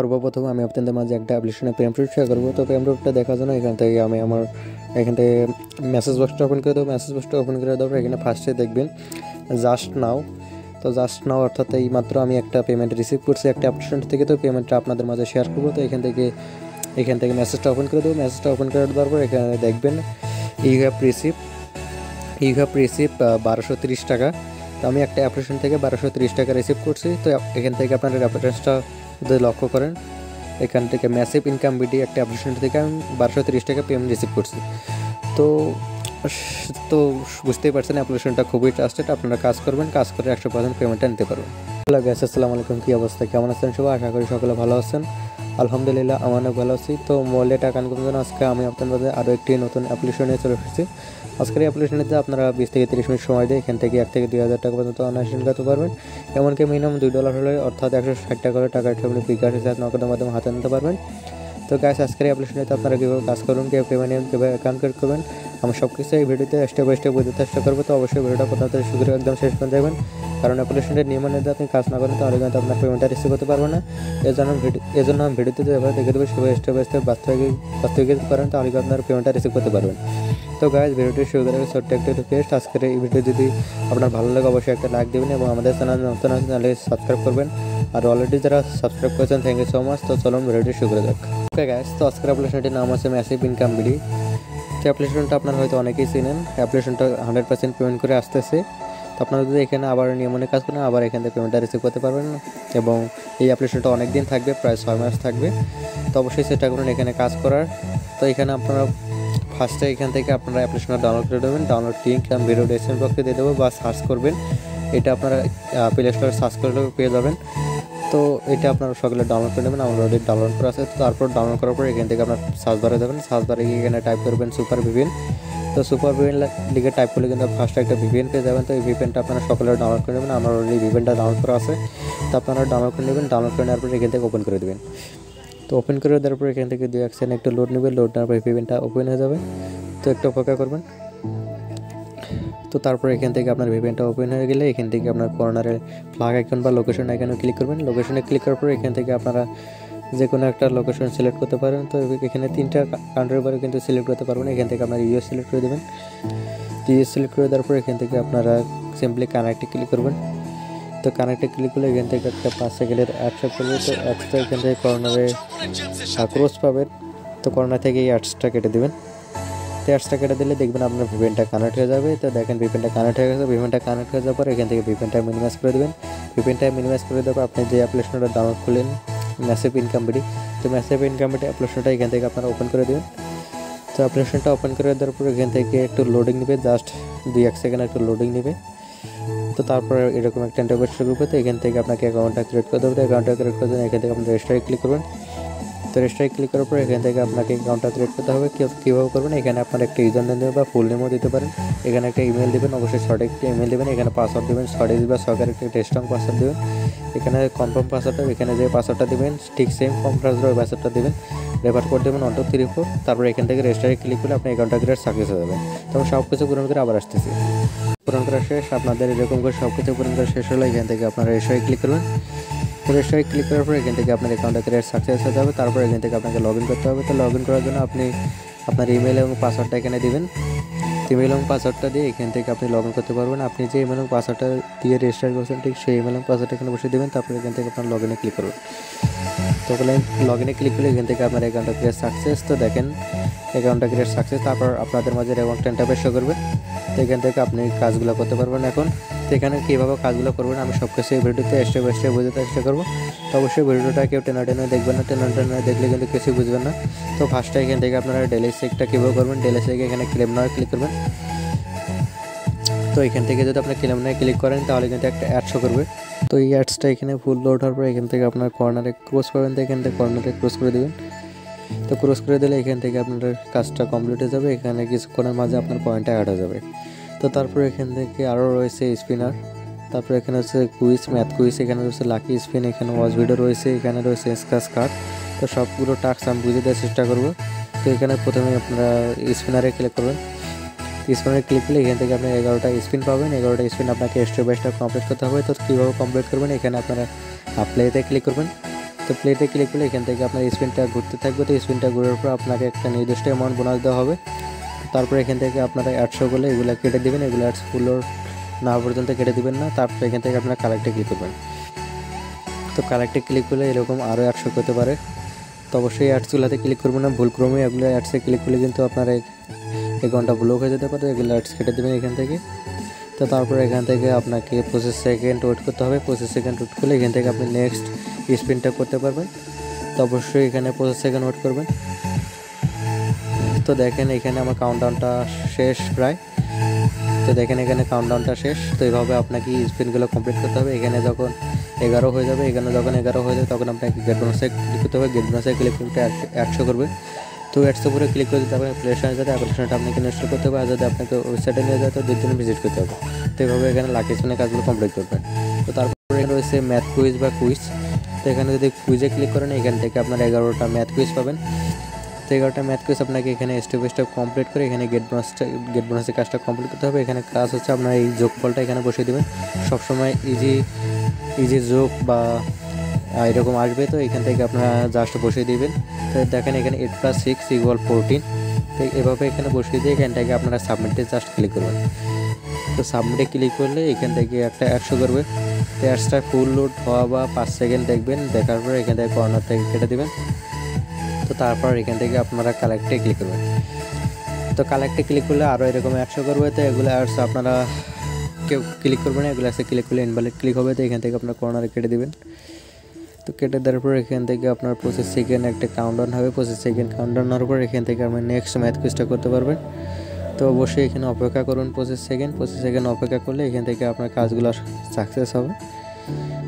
সর্বপ্রথম আমি আপনাদের মাঝে একটা অ্যাপ্লিকেশনে পেমেন্ট প্রুফ শেয়ার করবো। তো পেমেন্ট প্রুফটা দেখার জন্য এখান থেকে আমি এখান থেকে মেসেজ বক্সটা ওপেন করে দেবো। মেসেজ বক্সটা ওপেন করে দেওয়ার পর এখানে ফার্স্টে দেখবেন জাস্ট নাও। তো জাস্ট নাও অর্থাৎ এই মাত্র আমি একটা পেমেন্ট রিসিভ করছি একটা অ্যাপ্লিকেশন থেকে। তো পেমেন্টটা আপনাদের মাঝে শেয়ার করবো। তো এখান থেকে মেসেজটা ওপেন করে দেবো। মেসেজটা ওপেন করে দেওয়ার পর এখানে দেখবেন ইউ হ্যাভ রিসিভ 1230 টাকা। তো আমি একটা অ্যাপ্লিকেশন থেকে 1230 টাকা রিসিভ করছি। তো এখান থেকে আপনার রেফারেন্সটা যদি লক্ষ্য করেন, এখান থেকে ম্যাসিভ ইনকাম বিডি একটা অ্যাপ্লিকেশন থেকে আমি 1230 টাকা পেমেন্ট রিসিভ করছি। তো তো বুঝতেই পারছেন অ্যাপ্লিকেশনটা খুবই ট্রাস্টেড। আপনারা কাজ করবেন, কাজ করে 100% পেমেন্টটা নিতে পারবেন। হ্যালো গাইস, আসসালামু আলাইকুম। কী অবস্থা, কেমন আছেন সবাই? আশা করি সকলে ভালো আছেন। আলহামদুলিল্লাহ আমি অনেক ভালো আছি। তো মোবাইলে টাকা ইনকাম জন্য আজকে আমি আপনাদের মাঝে আরও একটি নতুন অ্যাপ্লিকেশন নিয়ে চলে এসেছি। আজকের এই অ্যাপ্লিকেশনেতে আপনারা 20 থেকে 30 মিনিট সময় দিয়ে এখান থেকে 1 থেকে 2000 টাকা পর্যন্ত অনায়াসে ইনকাম করতে পারবেন। এমনকি মিনিমাম $2 হলে অর্থাৎ 160 টাকা হলে টাকাটা আপনি বিকাশ হিসাবে নগদের মাধ্যমে হাতে নিতে পারবেন। তো গাইস, আজকের এই অ্যাপ্লিকেশনেতে আপনারা কীভাবে কাজ করুন, কীভাবে পেমেন্ট নেবেন, কীভাবে অ্যাকাউন্ট ক্রিয়েট করবেন, আমি সব কিছু এই ভিডিওতে স্টেপ বাই স্টেপ বোঝাতে চেষ্টা করবো। তো অবশ্যই ভিডিওটা প্রথম থেকে শুরু করে একদম শেষ করে দেবেন, কারণ অ্যাপ্লিকেশনটা নিয়ম অনুযায়ী আপনি কাজ না করেন তাহলে কিন্তু আপনার পেমেন্টটা রিসিভ করতে পারবেন না। এজন্য আমি ভিডিওতে যেভাবে দেখে দেবো সেভাবে স্টেপ বাই স্টেপ বাস্তবিক করেন, তাহলে আপনার পেমেন্টটা রিসিভ করতে পারবেন। তো গাইস, ভিডিওটি শুরু করে ছোট্ট একটা রিকোয়েস্ট, আজকের এই ভিডিও যদি আপনার ভালো লাগে অবশ্যই একটা লাইক দেবেন এবং আমাদের নতুন চ্যানেলে সাবস্ক্রাইব করবেন। আর অলরেডি যারা সাবস্ক্রাইব করেছেন থ্যাংক ইউ সো মাচ। তো চলুন ভিডিওটি শুরু করে যাক। ওকে গাইস, তো আজকের অ্যাপ্লিকেশনটির নাম আছে ম্যাসিভ ইনকাম বিডি। তো অ্যাপ্লিকেশনটা আপনারা হয়তো অনেকেই চিনেন। অ্যাপ্লিকেশনটা 100% পেমেন্ট করে আসতেছে। তো আপনারা যদি এখানে আবার নিয়মনে কাজ করেন, আবার এখান থেকে পেমেন্টটা রিসিভ করতে পারবেন এবং এই অ্যাপ্লিকেশনটা অনেক দিন থাকবে, প্রায় 6 মাস থাকবে। তো অবশ্যই চেষ্টা করুন এখানে কাজ করার। তো এখানে আপনারা ফার্স্টে এখান থেকে আপনারা অ্যাপ্লিকেশনটা ডাউনলোড করে দেবেন। ডাউনলোড লিঙ্ক আমি ভিডিও ডেসক্রিপশন বক্সে দিয়ে দেবো বা সার্চ করবেন। এটা আপনারা প্লে স্টোরে সার্চ করলেও পেয়ে যাবেন। তো এটা আপনারা সকলে ডাউনলোড করে নেবেন। আমার অলরেডি ডাউনলোড করা আছে। তো তারপর ডাউনলোড করার পর এখান থেকে আপনার সার্চ বারে দেবেন। সার্চ বারে গিয়ে এখানে টাইপ করবেন সুপার ভিপিএন। তো সুপার ভিপিএন লিখে টাইপ করলে কিন্তু ফার্স্টে একটা ভিপিএন পেয়ে যাবেন। তো এই ভিপিএনটা আপনারা সকলে ডাউনলোড করে নেবেন। আমার অলরেডি ভিপিএনটা ডাউনলোড করা আছে। তো আপনারা ডাউনলোড করে নেবেন। ডাউনলোড করে নেওয়ার পর এখান থেকে ওপেন করে দেবেন। তো ওপেন করে দেওয়ার পর এখান থেকে 2 সেকেন্ড একটু লোড নেবেন। লোড নেওয়ার পর ভিপিএনটা ওপেন হয়ে যাবে। তো একটু অপেক্ষা করবেন। তো তারপর এখান থেকে আপনার ভিপিএনটা ওপেন হয়ে গেলে এখান থেকে আপনার কর্নারে প্লাগ আইকন বা লোকেশন আইকনে ক্লিক করবেন। লোকেশনে ক্লিক করার পর এখান থেকে আপনারা যে কোনো একটা লোকেশন সিলেক্ট করতে পারেন। তো এখানে 3টা কান্ট্রির পরে কিন্তু সিলেক্ট করতে পারবেন। এখান থেকে আপনার ইউএস সিলেক্ট করে দেবেন। ইউএস সিলেক্ট করে দেওয়ার পর এখান থেকে আপনারা সিম্পলি কানেক্টে ক্লিক করবেন। তো কানেক্টে ক্লিক করলে এখান থেকে একটা 5 সেকেন্ডের অ্যাডস করবে। তো অ্যাডসটা এখান থেকে কর্নারে ক্রস পাবেন। তো কর্নার থেকে এই অ্যাডসটা কেটে দেবেন। তো অ্যাডসটা কেটে দিলে দেখবেন আপনার ভিপিএনটা কানেক্ট হয়ে যাবে। তো দেখেন ভিপিএনটা কানেক্ট হয়ে গেছে। ভিপিএনটা কানেক্ট হয়ে যাওয়ার পর এখান থেকে ভিপিএনটা মিনিমাইজ করে দেবেন। ভিপিএনটা মিনিমাইজ করে দেওয়ার পর আপনি যে অ্যাপ্লিকেশনটা ডাউনলোড করলেন ম্যাসিভ ইনকাম বিডি, তো ম্যাসিভ ইনকাম বিডি অ্যাপ্লিকেশনটা এখান থেকে আপনারা ওপেন করে দেবেন। তো অ্যাপ্লিকেশনটা ওপেন করে দেওয়ার পর এখান থেকে একটু লোডিং নেবে, জাস্ট 2-1 সেকেন্ড একটু লোডিং নেবে। তো তারপর এরকম একটা ইন্টারফেস শুরু করবে। তো এখান থেকে আপনাকে অ্যাকাউন্টটা ক্রিয়েট করতে হবে। অ্যাকাউন্টটা ক্রিয়েট করতে এখান থেকে আপনি রেজিস্টারে ক্লিক করবেন। তো রেজিস্টারে ক্লিক করার পর এখান থেকে আপনাকে অ্যাকাউন্টটা ক্রিয়েট করতে হবে। কীভাবে করবেন, এখানে আপনার একটা ইউজার নেম দেবেন বা ফুল নেমও দিতে পারেন। এখানে একটা ইমেল দেবেন, অবশ্যই সঠিক একটা ইমেল দেবেন। এখানে পাসওয়ার্ড দেবেন 6 বা 6 একটা স্ট্রং পাসওয়ার্ড দেবেন। এখানে কনফার্ম পাসওয়ার্ডটা এখানে যে পাসওয়ার্ডটা দেবেন ঠিক সেম কনফার্ম ওই পাসওয়ার্ডটা দেবেন। রেফার কোড দেবেন 1234। তারপর এখান থেকে রেজিস্টারে ক্লিক করলে আপনার অ্যাকাউন্টটা ক্রিয়েট সাকসেস হয়ে যাবে। তো সব কিছু পূরণ করে আবার আসতেছি। পূরণ করা শেষ। আপনাদের এরকম করে সব কিছু পূরণ করা শেষ হলে এখান থেকে আপনারা রেজিস্টারে ক্লিক করবেন। রেজিস্টারে ক্লিক করার পর এখান থেকে আপনার অ্যাকাউন্টটা ক্রিয়েট সাকসেস হয়ে যাবে। তারপর এখান থেকে আপনাকে লগ ইন করতে হবে। তো লগ ইন করার জন্য আপনি আপনার ইমেল এবং পাসওয়ার্ডটা এখানে দেবেন। ইমেল এবং পাসওয়ার্ডটা দিয়ে এখান থেকে আপনি লগ ইন করতে পারবেন। আপনি যে ইমেল এবং পাসওয়ার্ডটা দিয়ে রেজিস্টার করছেন ঠিক সেই ইমেল এবং পাসওয়ার্ডটা এখানে বসে দেবেন। তারপর এখান থেকে আপনার লগ ইনে ক্লিক করবেন। তো লগ ইনে ক্লিক করলে এখান থেকে আপনার অ্যাকাউন্টটা ক্রিয়েট সাকসেস। তো দেখেন অ্যাকাউন্টটা ক্রিয়েট সাকসেস। তারপর আপনাদের মাঝে অ্যাকাউন্ট ইন্টারফেস শো করবে। তো এখান থেকে আপনি কাজগুলো করতে পারবেন। এখন তো এখানে কীভাবে কাজগুলো করবেন আমি সব কিছু এই ভিডিওতে স্টেপ বাই স্টেপ বোঝাতে চেষ্টা করবো। তো অবশ্যই ভিডিওটা কেউ টেনে দেখবেন না। টেনে দেখলে কিন্তু কিছুই বুঝবেন না। তো ফার্স্টে এখান থেকে আপনারা ডেলি চেকটা কীভাবে করবেন, ডেলি চেকে এখানে ক্লেম নাও ক্লিক করবেন। তো এখান থেকে যদি আপনি ক্লেম নাও ক্লিক করেন তাহলে কিন্তু একটা অ্যাড শো করবে। তো এই অ্যাডসটা এখানে ফুল লোড হওয়ার পর এখান থেকে আপনার কর্নারে ক্রস পাবেন। তো এখান থেকে কর্নারে ক্রস করে দেবেন। তো ক্রস করে দিলে এখান থেকে আপনার কাজটা কমপ্লিট হয়ে যাবে। এখানে কিছুক্ষণের মাঝে আপনার পয়েন্টটা অ্যাড হয়ে যাবে। তো তারপর এখান থেকে আরও রয়েছে স্পিনার। তারপর এখানে হচ্ছে কুইজ, ম্যাথ কুইজ, এখানে রয়েছে লাকি স্পিন, এখানে ওয়াচ ভিডিও রয়েছে, এখানে রয়েছে স্ক্র্যাচ কার্ড। তো সবগুলো টাস্ক আমি বুঝে দেওয়ার চেষ্টা করব। তো এখানে প্রথমে আপনারা স্পিনারে ক্লিক করবেন। স্পিনারে ক্লিক করলে এখান থেকে আপনি 11টা স্পিন পাবেন। 11টা স্পিন আপনাকে স্টেপ বাই স্টেপ কমপ্লিট করতে হবে। তো কীভাবে কমপ্লিট করবেন, এখানে আপনারা প্লেতে ক্লিক করবেন। তো তো প্লেতে ক্লিক করলে এখান থেকে আপনার স্পিনটা ঘুরতে থাকবে। তো স্পিনটা ঘুরার পর আপনাকে একটা নির্দিষ্ট অ্যামাউন্ট বোনাস দেওয়া হবে। তারপর এখান থেকে আপনারা অ্যাডশো করলে এগুলো কেটে দেবেন, এগুলো অ্যাডস ফুল না পর্যন্ত কেটে দেবেন না। তারপর এখান থেকে আপনারা কালেক্টে ক্লিক করবেন। তো কালেক্টে ক্লিক করলে এরকম আরও অ্যাডশো করতে পারে। তো অবশ্যই অ্যাডসগুলোতে ক্লিক করবেন না, ভুলক্রমে এগুলো অ্যাডসে ক্লিক করলে কিন্তু আপনার অ্যাকাউন্টটা ব্লক হয়ে যেতে পারে। এগুলো অ্যাডস কেটে দেবেন এখান থেকে। তো তারপর এখান থেকে আপনাকে 25 সেকেন্ড ওয়েট করতে হবে। 25 সেকেন্ড ওয়েট করলে এখান থেকে আপনি নেক্সট স্পিনটা করতে পারবেন। তো অবশ্যই এখানে 25 সেকেন্ড ওয়েট করবেন। তো দেখেন এখানে আমার কাউন্টডাউনটা শেষ প্রায়। তো দেখেন এখানে কাউন্টডাউনটা শেষ। তো এইভাবে আপনাকে স্পিনগুলো কমপ্লিট করতে হবে। এখানে যখন 11 হয়ে যাবে, এখানে যখন 11 হয়ে যাবে তখন আপনাকে গেট বোনাসে ক্লিক করতে হবে। গেট বোনাসে ক্লিক করতে 100 করবে। তো অ্যাডসের উপরে ক্লিক করে দিতে হবে। প্লে স্টোরে যাতে অ্যাপ্লিকেশনটা আপনাকে ইনস্টল করতে হবে। আর যদি আপনাকে ওয়েবসাইটে নিয়ে যায় তো 2 দিন ভিজিট করতে হবে। তো এইভাবে এখানে লাকি স্পিনের কাজগুলো কমপ্লিট করবেন। তো তারপরে এখানে রয়েছে ম্যাথ কুইজ বা কুইজ। তো এখানে যদি কুইজে ক্লিক করেন এখান থেকে আপনার 11টা ম্যাথ কুইজ পাবেন। তো 11টা ম্যাথ কুইজ আপনাকে এখানে স্টেপ বাই স্টেপ কমপ্লিট করে এখানে গেট বোনাসের কাজটা কমপ্লিট করতে হবে। এখানে কাজ হচ্ছে আপনার এই যোগফলটা এখানে বসিয়ে দেবেন। সবসময় ইজি যোগ বা এরকম আসবে। তো এখান থেকে আপনারা জাস্ট বসিয়ে দিবেন। তো দেখেন এখানে 8 + 6 = 14। তো এভাবে এখানে বসিয়ে দিয়ে এখান থেকে আপনারা সাবমিটে জাস্ট ক্লিক করবেন। তো সাবমিটে ক্লিক করলে এখান থেকে একটা 100 করবে। তো অ্যাডসটা ফুল লোড হওয়া বা 5 সেকেন্ড দেখবেন, দেখার পর এখান থেকে কর্নার থেকে কেটে দেবেন। তো তারপর এখান থেকে আপনারা কালেক্টে ক্লিক করবেন। তো কালেক্টে ক্লিক করলে আরও এরকম 100 করবে। তো এগুলো অ্যাডস আপনারা কেউ ক্লিক করবেন না, এগুলো আছে ক্লিক করলে ইনভ্যালিড ক্লিক হবে। তো এখান থেকে আপনার কর্নারে কেটে দেবেন। তো কেটে দেওয়ার পর এখান থেকে আপনার 25 সেকেন্ড একটা কাউন্টডাউন হবে। 25 সেকেন্ড কাউন্টডাউন হওয়ার পর এখান থেকে আপনি নেক্সট ম্যাথ কুইজটা করতে পারবেন। তো অবশ্যই এখানে অপেক্ষা করুন 25 সেকেন্ড অপেক্ষা করলে এখান থেকে আপনার কাজগুলো সাকসেস হবে।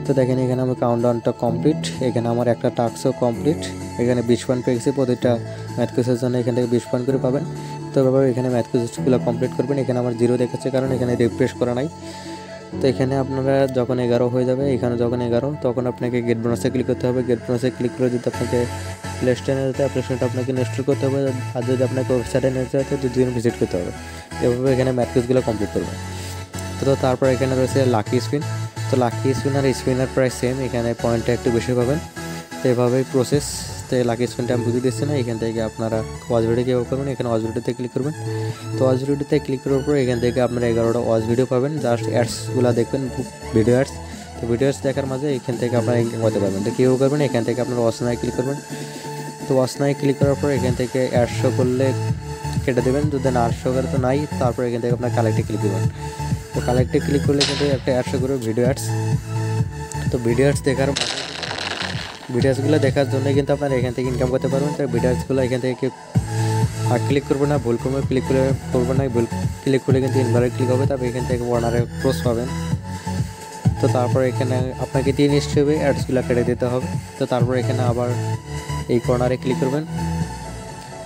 তো দেখেন এখানে আমার কাউন্টডাউনটা কমপ্লিট। এখানে আমার একটা টাস্কও কমপ্লিট। এখানে 20 পয়েন্ট পেয়েছি। প্রতিটা ম্যাথ কুইজের জন্য এখান থেকে 20 পয়েন্ট করে পাবেন। তো এভাবে এখানে ম্যাথ কুইজগুলো কমপ্লিট করবেন। এখানে আমার 0 দেখাচ্ছে কারণ এখানে রিফ্রেশ করা নাই। তো এখানে আপনারা যখন 11 হয়ে যাবে, এখানে যখন 11 তখন আপনাকে গেট বোনাসে ক্লিক করতে হবে। গেট বোনাসে ক্লিক করে যদি আপনাকে প্লে স্টোরে নিয়ে যেতে অ্যাপ্লিকেশনটা আপনাকে ইনস্টল করতে হবে। আর যদি আপনাকে ওয়েবসাইটে নিয়ে যেতে 2 দিন ভিজিট করতে হবে। এভাবে এখানে ম্যাথ কুইজগুলো কমপ্লিট করবেন। তো তারপর এখানে রয়েছে লাকি স্পিন। তো লাকি স্পিন আর স্পিনার প্রায় সেম, এখানে পয়েন্টটা একটু বেশি পাবেন। তো এভাবেই প্রসেস। তো লাকি স্পিনটা আমি বুঝিয়ে দিচ্ছি না। এখান থেকে আপনারা ওয়াচ ভিডিও কীভাবে করবেন, এখানে ওয়াচ ভিডিওতে ক্লিক করবেন। তো ওয়াচ ভিডিওতে ক্লিক করার পর এখান থেকে আপনারা 11টা ওয়াচ ভিডিও পাবেন। জাস্ট অ্যাডসগুলো দেখবেন, ভিডিও অ্যাডস। তো ভিডিও অ্যাডস দেখার মাঝে এখান থেকে আপনারা ইনকাম করতে পারবেন। তো কীভাবে করবেন, এখান থেকে আপনারা ওয়াচ নাও ক্লিক করবেন। তো ওয়াচ নাও ক্লিক করার পর এখান থেকে অ্যাডস শো করলে কেটে দেবেন, যদি না শো করে তো নাই। তারপর এখান থেকে আপনার কালেক্টে ক্লিক করবেন। তো কালেক্টে ক্লিক করলে কিন্তু একটা অ্যাডস করে ভিডিও অ্যাডস। তো ভিডিও অ্যাডস ভিডিওসগুলো দেখার জন্য কিন্তু আপনারা এখান থেকে ইনকাম করতে পারবেন। তো ভিডিওসগুলো এখান থেকে কেউ ক্লিক করবেন না, ভুল ক্লিক করবেন না। ভুল ক্লিক করলে কিন্তু ইনভ্যালিড ক্লিক হবে। তারপর এখান থেকে কর্নারে ক্রস পাবেন। তো তারপর এখানে আপনাকে 3 স্টেপে অ্যাডসগুলো কেটে দিতে হবে। তো তারপর এখানে আবার এই কর্নারে ক্লিক করবেন।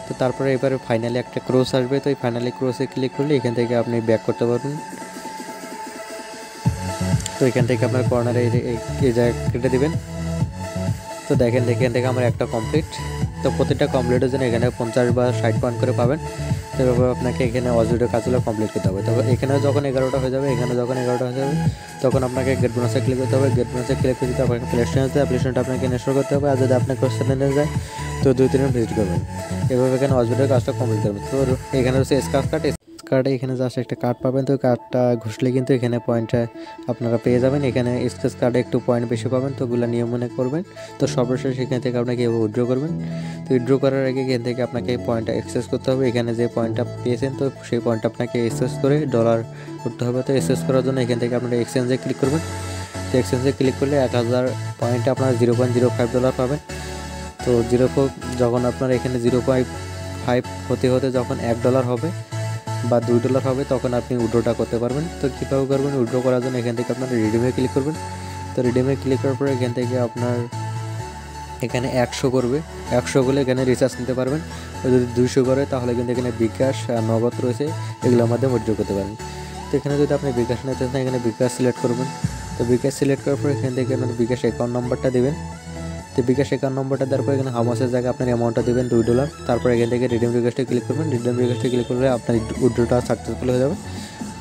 তো তারপরে এবারে ফাইনালি একটা ক্রস আসবে। তো এই ফাইনালি ক্রসে ক্লিক করলে এখান থেকে আপনি ব্যাক করতে পারবেন। তো এখান থেকে আপনার কর্নারে এই জায়গায় কেটে দেবেন। তো দেখেন এখান থেকে আমার একটা কমপ্লিট। তো প্রতিটা কমপ্লিটের জন্য এখানে 50 বা 60 পয়েন্ট করে পাবেন। তো এভাবে আপনাকে এখানে ওয়াচ ভিডিও কাজগুলো কমপ্লিট করতে হবে। তবে এখানে যখন 11টা হয়ে যাবে, তখন আপনাকে গেট বোনাসে ক্লিক করতে হবে। গেট বোনাসে ক্লিক করে দিতে আপনাকে প্লে স্টোরে যেতে অ্যাপ্লিকেশনটা আপনাকে ইনস্টল করতে হবে। আর যদি আপনার কোশ্চেনে নিয়ে যায় তো 2-3 দিন ভিজিট করবেন। এভাবে এখানে ওয়াচ ভিডিওর কাজটা কমপ্লিট করবেন। তো এখানে হচ্ছে স্ক্র্যাচ কার্ডে এখানে জাস্ট একটা কার্ড পাবেন। তো কার্ডটা ঘুষলে কিন্তু এখানে পয়েন্টটা আপনারা পেয়ে যাবেন। এখানে স্ক্র্যাচ কার্ডে একটু পয়েন্ট বেশি পাবেন। তো ওগুলো নিয়ম মনে করবেন। তো সর্বশেষ এখান থেকে আপনাকে এভাবে উইথড্র করবেন। তো উইথড্র করার আগে এখান থেকে আপনাকে এই পয়েন্টটা এক্সেস করতে হবে। এখানে যে পয়েন্টটা পেয়েছেন তো সেই পয়েন্টটা আপনাকে এক্সেস করে ডলার করতে হবে। তো এক্সেস করার জন্য এখান থেকে আপনারা এক্সচেঞ্জে ক্লিক করবেন। তো এক্সচেঞ্জে ক্লিক করলে 1000 পয়েন্টে আপনারা $0.05 পাবেন। তো যখন আপনার এখানে 0.5 হতে যখন $1 হবে বা $2 হবে তখন আপনি উইথড্রটা করতে পারবেন। তো কীভাবে করবেন, উইথড্র করার জন্য এখান থেকে আপনার রিডিমে ক্লিক করবেন। তো রিডিমে ক্লিক করার পরে এখান থেকে আপনার এখানে 100 করবে। 100 করলে এখানে রিচার্জ নিতে পারবেন। যদি 200 করে তাহলে কিন্তু এখানে বিকাশ আর নগদ রয়েছে, এগুলোর মাধ্যমে উইথড্র করতে পারেন। তো এখানে যদি আপনি বিকাশ নিতে চান এখানে বিকাশ সিলেক্ট করবেন। তো বিকাশ সিলেক্ট করার পর এখান থেকে আপনার বিকাশ অ্যাকাউন্ট নাম্বারটা দেবেন। তো বিকাশ অ্যাকাউন্ট নাম্বারটা দেওয়ার পর এখানে হামাসের জায়গায় আপনার অ্যামাউন্টটা দেবেন $2। তারপর এখান থেকে রিডিম রিকোয়েস্টে ক্লিক করবেন। রিডিম রিকোয়েস্টে ক্লিক করলে আপনার উইথড্রটা সাকসেসফুল হয়ে যাবে।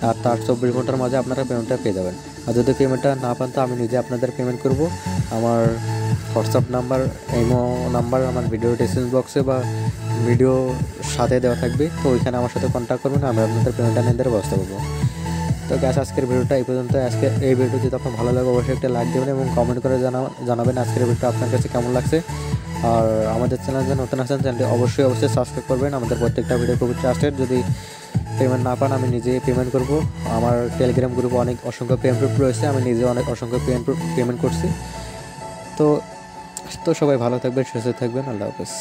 আর তার 24 ঘন্টার মাঝে আপনারা পেমেন্টটা পেয়ে যাবেন। আর যদি পেমেন্টটা না পান তো আমি নিজে আপনাদের পেমেন্ট করব। আমার হোয়াটসঅ্যাপ নাম্বার, ইমো নাম্বার আমার ভিডিও ডিসক্রিপশন বক্সে বা ভিডিও সাথে দেওয়া থাকবে, তো ওইখানে আমার সাথে কন্ট্যাক্ট করবেন, আমি আপনাদের পেমেন্টটা নিয়ে দেওয়ার ব্যবস্থা করবো। তো গ্যাস আজকের ভিডিওটা এই পর্যন্ত। আজকে এই ভিডিও যদি আপনার ভালো লাগে অবশ্যই একটা লাইক দেবেন এবং কমেন্ট করে জানাবেন আজকের ভিডিওটা আপনার কাছে কেমন লাগছে। আর আমাদের চ্যানেল যে নতুন আছেন চ্যানেলটি অবশ্যই সাবস্ক্রাইব করবেন। আমাদের প্রত্যেকটা ভিডিও খুবই ট্রাস্টেড। যদি পেমেন্ট না পান আমি নিজে পেমেন্ট করব। আমার টেলিগ্রাম গ্রুপে অনেক অসংখ্য পেমেন্ট রয়েছে, আমি নিজে অনেক অসংখ্য পেমেন্ট করছি। তো তো সবাই ভালো থাকবেন, সুস্থ থাকবেন। আল্লাহ হাফেজ।